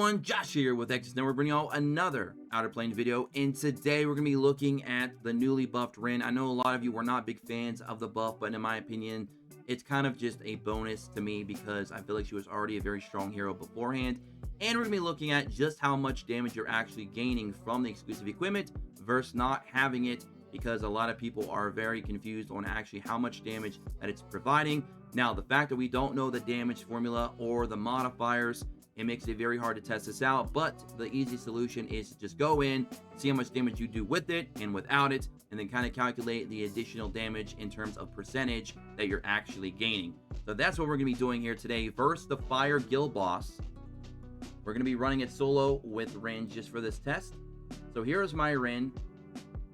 everyone, Josh here with X's, and we're bringing y'all another Outer Plane video, and today we're going to be looking at the newly buffed Rin. I know a lot of you were not big fans of the buff, but in my opinion, it's kind of just a bonus to me because I feel like she was already a very strong hero beforehand, and we're going to be looking at just how much damage you're actually gaining from the exclusive equipment versus not having it, because a lot of people are very confused on actually how much damage that it's providing. Now, the fact that we don't know the damage formula or the modifiers, it makes it very hard to test this out, but the easy solution is to just go in, see how much damage you do with it and without it, and then kind of calculate the additional damage in terms of percentage that you're actually gaining. So that's what we're going to be doing here today. Versus the Fire Guild boss, we're going to be running it solo with Rin just for this test. So here's my Rin.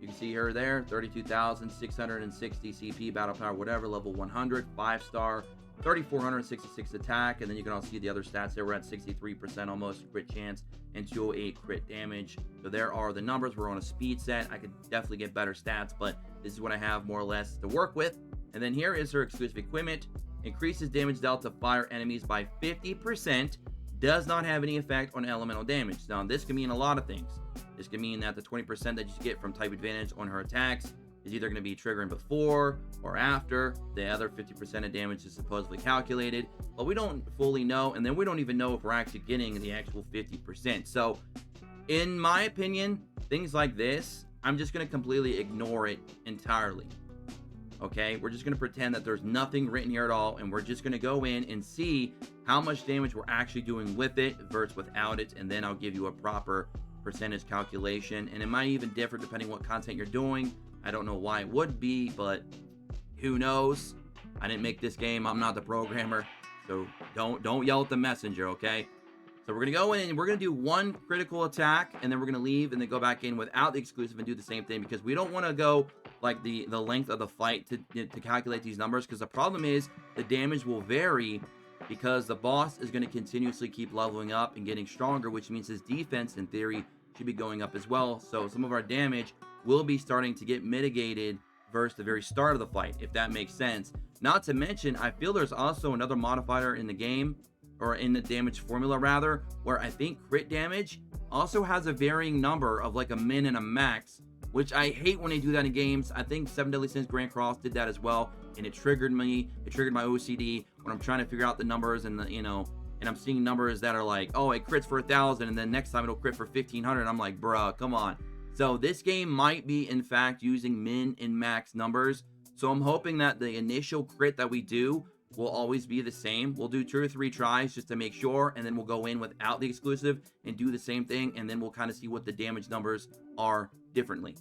You can see her there, 32,660 CP, battle power, whatever, level 100, 5-star, 3,466 attack, and then you can also see the other stats there. We're at 63% almost crit chance and 208 crit damage. So there are the numbers. We're on a speed set. I could definitely get better stats, but this is what I have more or less to work with. And then here is her exclusive equipment. Increases damage dealt to fire enemies by 50%. Does not have any effect on elemental damage. Now, this can mean a lot of things. This can mean that the 20% that you get from type advantage on her attacks is either going to be triggering before or after the other 50% of damage is supposedly calculated, but we don't fully know, and then we don't even know if we're actually getting the actual 50%. So in my opinion, things like this, I'm just going to completely ignore it entirely. Okay, we're just going to pretend that there's nothing written here at all, and we're just going to go in and see how much damage we're actually doing with it versus without it, and then I'll give you a proper percentage calculation, and it might even differ depending what content you're doing. I don't know why it would be, but who knows? I didn't make this game. I'm not the programmer, so don't yell at the messenger, okay? So we're gonna go in and we're gonna do one critical attack, and then we're gonna leave and then go back in without the exclusive and do the same thing, because we don't want to go like the length of the fight to calculate these numbers, because the problem is the damage will vary because the boss is going to continuously keep leveling up and getting stronger, which means his defense in theory should be going up as well. So some of our damage will be starting to get mitigated versus the very start of the fight, if that makes sense. Not to mention, I feel there's also another modifier in the game, or in the damage formula rather, where I think crit damage also has a varying number of like a min and a max, which I hate when they do that in games. I think 7 Deadly Sins Grand Cross did that as well, and it triggered me. It triggered my OCD when I'm trying to figure out the numbers, and the, and I'm seeing numbers that are like, oh, it crits for 1,000, and then next time it'll crit for 1,500. I'm like, bruh, come on. So this game might be in fact using min and max numbers. So I'm hoping that the initial crit that we do will always be the same. We'll do 2 or 3 tries just to make sure, and then we'll go in without the exclusive and do the same thing, and then we'll kind of see what the damage numbers are differently,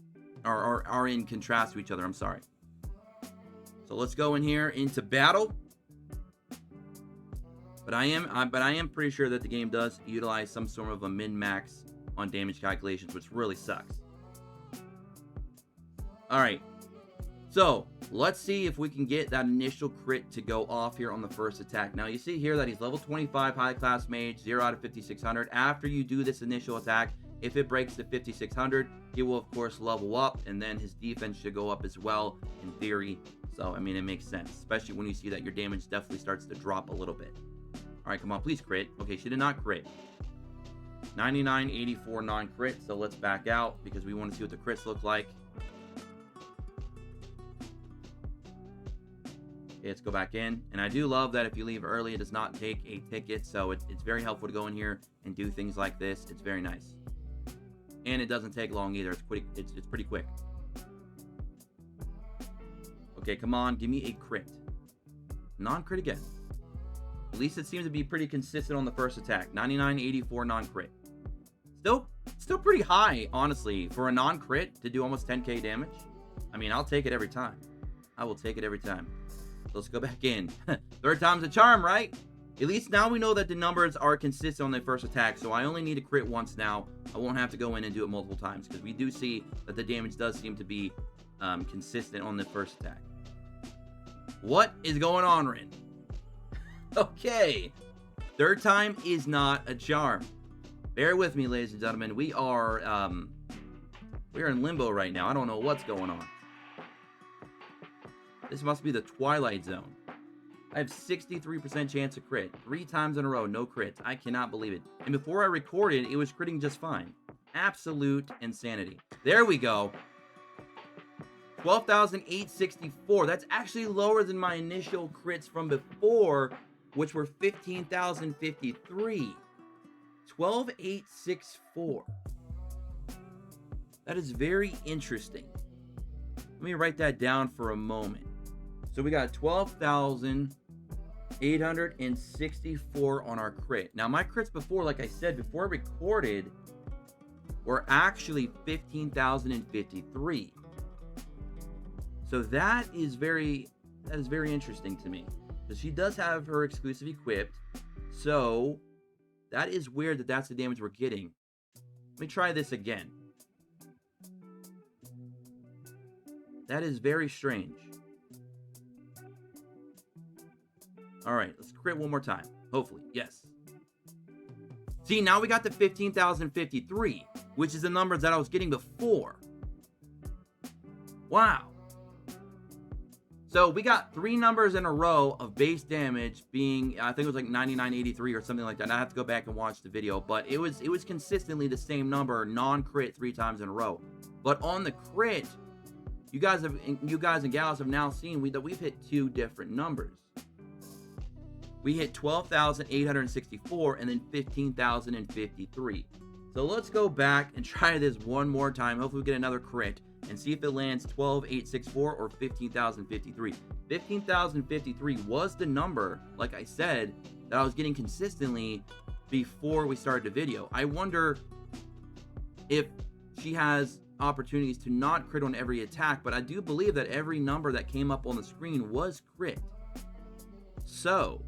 or are in contrast to each other. I'm sorry. So let's go in here into battle. But I am pretty sure that the game does utilize some sort of a min-max on damage calculations, which really sucks. All right. So let's see if we can get that initial crit to go off here on the first attack. Now you see here that he's level 25 high class mage, 0 out of 5,600. After you do this initial attack, if it breaks to 5,600, he will of course level up, and then his defense should go up as well in theory. So I mean, it makes sense, especially when you see that your damage definitely starts to drop a little bit. All right, come on, please crit. Okay, she did not crit. 99, 84 non-crit. So let's back out because we want to see what the crits look like. Okay, let's go back in. And I do love that if you leave early, it does not take a ticket. So it's very helpful to go in here and do things like this. It's very nice. And it doesn't take long either. It's pretty quick. Okay, come on, give me a crit. Non-crit again. At least it seems to be pretty consistent on the first attack. 99, 84 non-crit. Still pretty high, honestly, for a non-crit to do almost 10k damage. I mean, I'll take it every time. I will take it every time. So let's go back in. Third time's a charm, right? At least now we know that the numbers are consistent on the first attack, so I only need to crit once now. I won't have to go in and do it multiple times, because we do see that the damage does seem to be consistent on the first attack. What is going on, Rin? Okay. Third time is not a charm. Bear with me, ladies and gentlemen. We are in limbo right now. I don't know what's going on. This must be the Twilight Zone. I have 63% chance to crit. 3 times in a row, no crits. I cannot believe it. And before I recorded, it was critting just fine. Absolute insanity. There we go. 12,864. That's actually lower than my initial crits from before, which were 15,053. 12,864. That is very interesting. Let me write that down for a moment. So we got 12,864 on our crit. Now my crits before, like I said, before I recorded, were actually 15,053. So that is very interesting to me. Because she does have her exclusive equipped. So that is weird that that's the damage we're getting. Let me try this again. That is very strange. Alright, let's crit one more time. Hopefully, yes. See, now we got the 15,053, which is the numbers that I was getting before. Wow. So we got 3 numbers in a row of base damage being, I think it was like 9983 or something like that. I have to go back and watch the video, but it was consistently the same number, non-crit 3 times in a row. But on the crit, you guys and gals have now seen that we've hit 2 different numbers. We hit 12,864 and then 15,053. So let's go back and try this one more time. Hopefully we get another crit and see if it lands 12,864 or 15,053. 15,053 was the number, like I said, that I was getting consistently before we started the video. I wonder if she has opportunities to not crit on every attack, but I do believe that every number that came up on the screen was crit. So,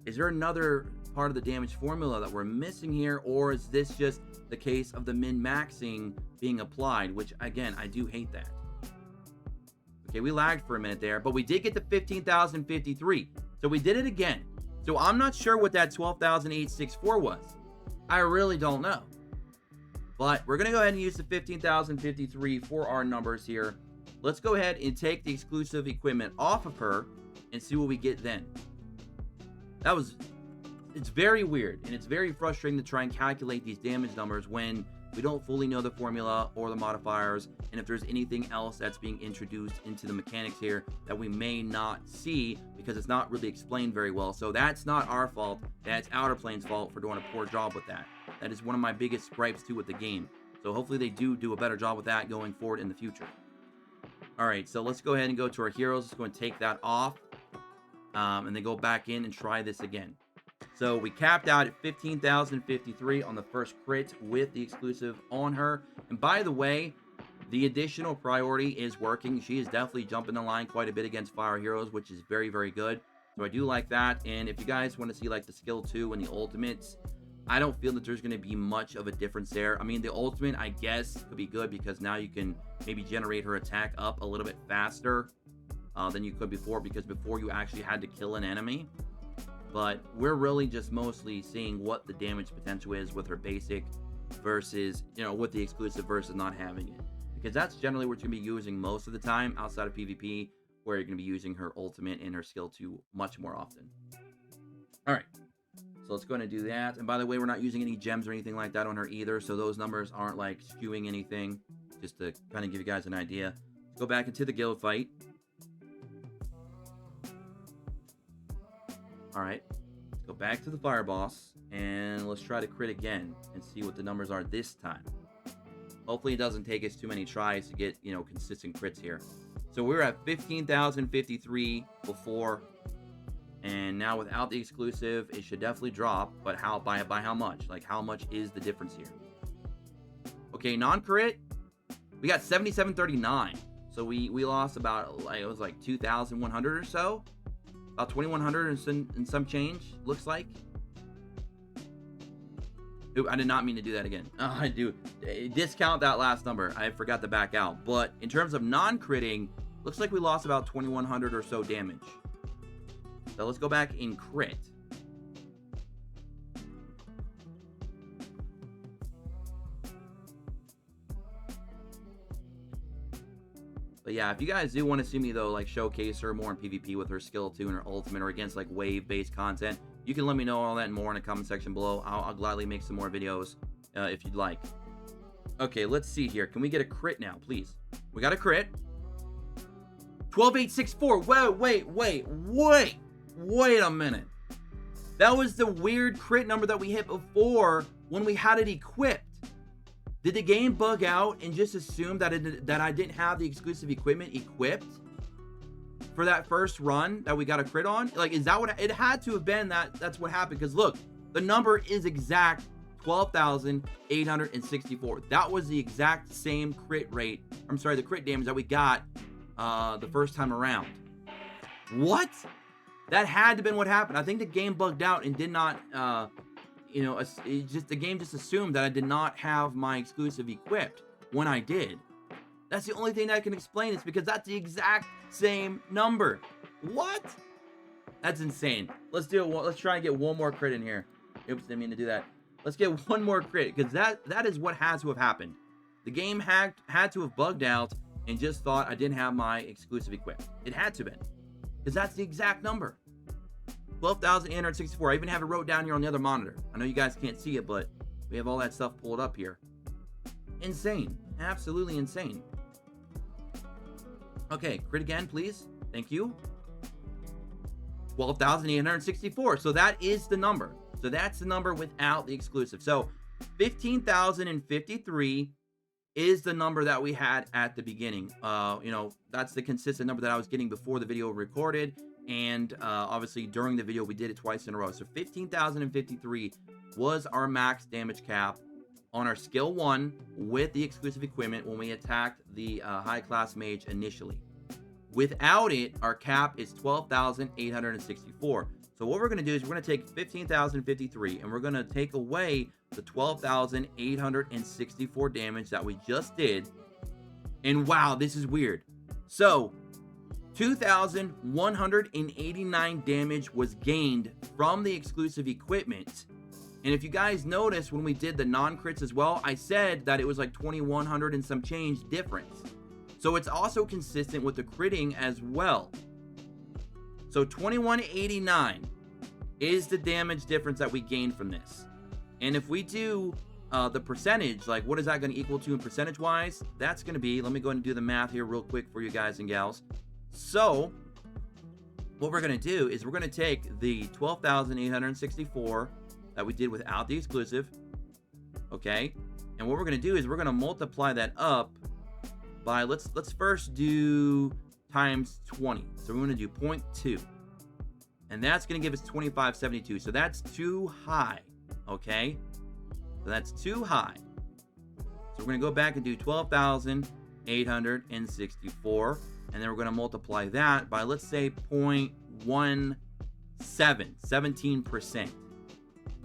is there another part of the damage formula that we're missing here, or is this just the case of the min-maxing being applied, which, again, I do hate that. Okay, we lagged for a minute there, but we did get the 15,053, so we did it again. So I'm not sure what that 12,864 was. I really don't know. But we're going to go ahead and use the 15,053 for our numbers here. Let's go ahead and take the exclusive equipment off of her and see what we get then. It's very weird, and it's very frustrating to try and calculate these damage numbers when we don't fully know the formula or the modifiers, and if there's anything else that's being introduced into the mechanics here that we may not see because it's not really explained very well. So that's not our fault. That's OUTERPLANE's fault for doing a poor job with that. That is one of my biggest gripes too with the game. So hopefully they do a better job with that going forward in the future. Alright, so let's go ahead and go to our heroes. Let's go and take that off. And then go back in and try this again. So we capped out at 15,053 on the first crit with the exclusive on her. And by the way, the additional priority is working. She is definitely jumping the line quite a bit against fire heroes, which is very, very good. So I do like that. And if you guys want to see like the skill 2 and the ultimates, I don't feel that there's going to be much of a difference there. I mean, the ultimate, I guess, could be good because now you can maybe generate her attack up a little bit faster than you could before, because before you actually had to kill an enemy. But we're really just mostly seeing what the damage potential is with her basic versus, with the exclusive versus not having it. Because that's generally what you're going to be using most of the time outside of PvP, where you're going to be using her ultimate and her skill 2 much more often. Alright, so let's go ahead and do that. And by the way, we're not using any gems or anything like that on her either, so those numbers aren't like skewing anything, just to kind of give you guys an idea. Let's go back into the guild fight. Alright, let's go back to the fire boss, and let's try to crit again and see what the numbers are this time. Hopefully it doesn't take us too many tries to get, consistent crits here. So we were at 15,053 before, and now without the exclusive, it should definitely drop, but by how much? Like, how much is the difference here? Okay, non-crit, we got 7,739. So we lost about, it was like 2,100 or so. About 2,100 and some change, looks like. Ooh, I did not mean to do that again. I do. Discount that last number. I forgot to back out. But in terms of non-critting, looks like we lost about 2,100 or so damage. So let's go back and crit. But yeah, if you guys do want to see me though, like showcase her more in PvP with her skill 2 and her ultimate, or against like wave-based content, you can let me know all that and more in the comment section below. I'll gladly make some more videos if you'd like. Okay, let's see here. Can we get a crit now, please? We got a crit. 12864. Wait a minute. That was the weird crit number that we hit before when we had it equipped. Did the game bug out and just assume that I didn't have the exclusive equipment equipped for that first run that we got a crit on? Like, is that what it had to have been? That's what happened, because look, the number is exact 12,864. That was the exact same crit rate. I'm sorry, the crit damage that we got the first time around. What? That had to have been what happened. I think the game bugged out and did not, the game just assumed that I did not have my exclusive equipped when I did. That's the only thing that I can explain. It's because that's the exact same number. What? That's insane. Let's do it. Let's try and get one more crit in here. Oops, didn't mean to do that. Let's get one more crit, because that is what has to have happened. The game had to have bugged out and just thought I didn't have my exclusive equipped. It had to have been, because that's the exact number. 12,864. I even have it wrote down here on the other monitor. I know you guys can't see it, but we have all that stuff pulled up here. Insane. Absolutely insane. Okay, crit again, please. Thank you. 12,864. So that is the number. So that's the number without the exclusive. So 15,053 is the number that we had at the beginning. That's the consistent number that I was getting before the video recorded. And obviously during the video, we did it twice in a row. So 15,053 was our max damage cap on our skill 1 with the exclusive equipment when we attacked the high class mage initially. Without it, our cap is 12,864. So what we're going to do is we're going to take 15,053 and we're going to take away the 12,864 damage that we just did. And wow, this is weird. So 2,189 damage was gained from the exclusive equipment. And if you guys notice, when we did the non-crits as well, I said that it was like 2,100 and some change difference. So it's also consistent with the critting as well. So 2,189 is the damage difference that we gained from this. And if we do the percentage, like what is that going to equal to in percentage wise? That's going to be, let me go ahead and do the math here real quick for you guys and gals. So what we're going to do is we're going to take the 12,864 that we did without the exclusive. Okay. And what we're going to do is we're going to multiply that up by, let's first do times 20. So we're going to do 0.2. And that's going to give us 2572. So that's too high. Okay. So that's too high. So we're going to go back and do 12,864. And then we're going to multiply that by, let's say, 0.17, 17%.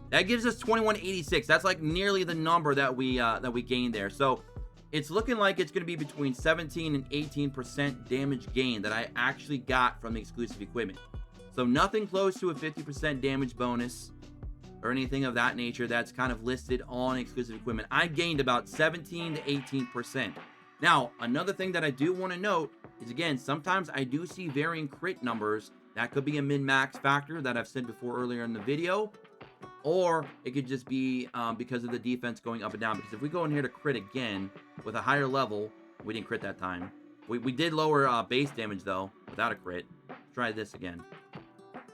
That gives us 2186. That's like nearly the number that we gained there. So it's looking like it's going to be between 17 and 18% damage gain that I actually got from the exclusive equipment. So nothing close to a 50% damage bonus or anything of that nature that's kind of listed on exclusive equipment. I gained about 17 to 18%. Now, another thing that I do want to note is, again, sometimes I do see varying crit numbers. That could be a min-max factor that I've said before earlier in the video. Or it could just be because of the defense going up and down. Because if we go in here to crit again with a higher level, we didn't crit that time. We did lower base damage, though, without a crit. Let's try this again.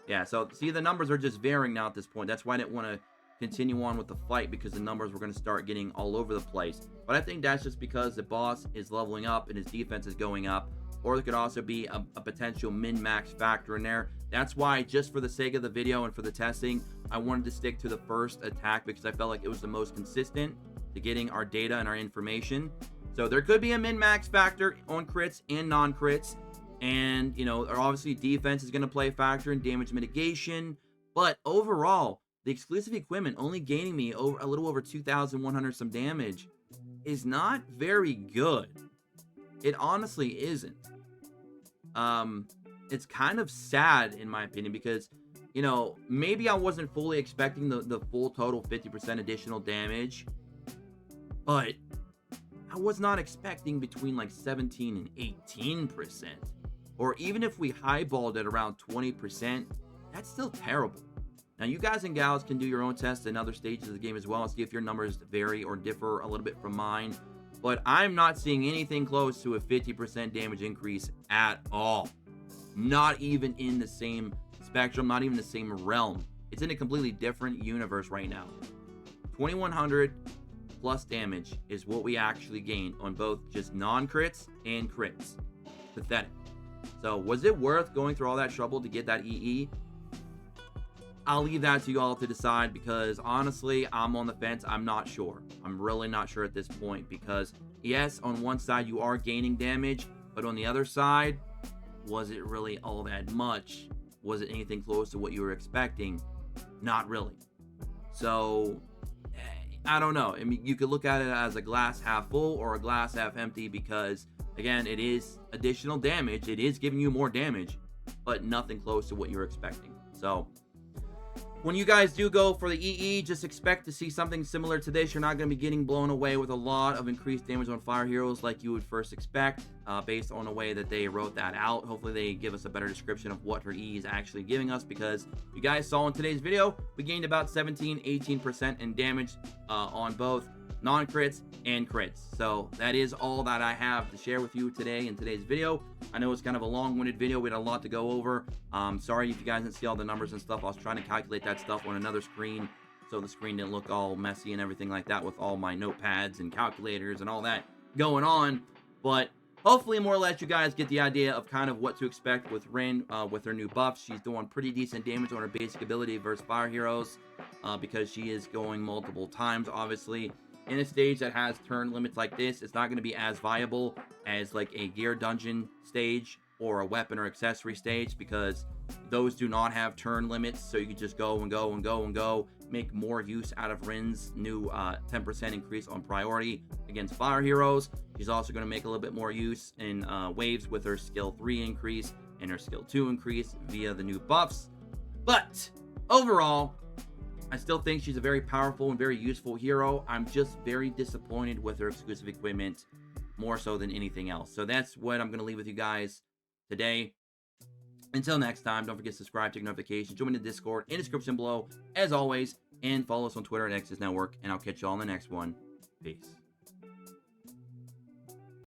Yeah, so see, the numbers are just varying now at this point. That's why I didn't want to continue on with the fight, because the numbers were going to start getting all over the place. But I think that's just because the boss is leveling up and his defense is going up. Or there could also be a potential min-max factor in there. That's why, just for the sake of the video and for the testing, I wanted to stick to the first attack, because I felt like it was the most consistent to getting our data and our information. So there could be a min-max factor on crits and non-crits. And, obviously defense is going to play a factor in damage mitigation. But overall, the exclusive equipment only gaining me a little over 2,100 some damage is not very good. It honestly isn't. It's kind of sad in my opinion, because, maybe I wasn't fully expecting the full total 50% additional damage. But I was not expecting between like 17 and 18%. Or even if we highballed at around 20%, that's still terrible. Now, you guys and gals can do your own tests in other stages of the game as well and see if your numbers vary or differ a little bit from mine. But I'm not seeing anything close to a 50% damage increase at all. Not even in the same spectrum, not even the same realm. It's in a completely different universe right now. 2100 plus damage is what we actually gain on both just non-crits and crits. Pathetic. So was it worth going through all that trouble to get that EE? I'll leave that to you all to decide, because honestly, I'm on the fence. I'm not sure. I'm really not sure at this point, because yes, on one side you are gaining damage, but on the other side, was it really all that much? Was it anything close to what you were expecting? Not really. So I don't know. I mean, you could look at it as a glass half full or a glass half empty, because again, it is additional damage. It is giving you more damage, but nothing close to what you're expecting. So when you guys do go for the EE, just expect to see something similar to this. You're not going to be getting blown away with a lot of increased damage on fire heroes like you would first expect, based on the way that they wrote that out. Hopefully they give us a better description of what her EE is actually giving us, because you guys saw in today's video, we gained about 17-18% in damage on both non-crits and crits. So that is all that I have to share with you today in today's video. I know it's kind of a long-winded video. We had a lot to go over. Sorry if you guys didn't see all the numbers and stuff. I was trying to calculate that stuff on another screen, so the screen didn't look all messy and everything like that with all my notepads and calculators and all that going on. But hopefully, more or less, you guys get the idea of kind of what to expect with Rin with her new buffs. She's doing pretty decent damage on her basic ability versus fire heroes, because she is going multiple times, obviously. In a stage that has turn limits like this, it's not going to be as viable as like a gear dungeon stage or a weapon or accessory stage, because those do not have turn limits. So you can just go and go and go and go, make more use out of Rin's new 10% increase on priority against fire heroes. She's also going to make a little bit more use in waves with her skill 3 increase and her skill 2 increase via the new buffs. But overall, I still think she's a very powerful and very useful hero. I'm just very disappointed with her exclusive equipment, more so than anything else. So that's what I'm going to leave with you guys today. Until next time, don't forget to subscribe, check notifications, join the Discord in the description below, as always, and follow us on Twitter at X's Network, and I'll catch you all in the next one. Peace.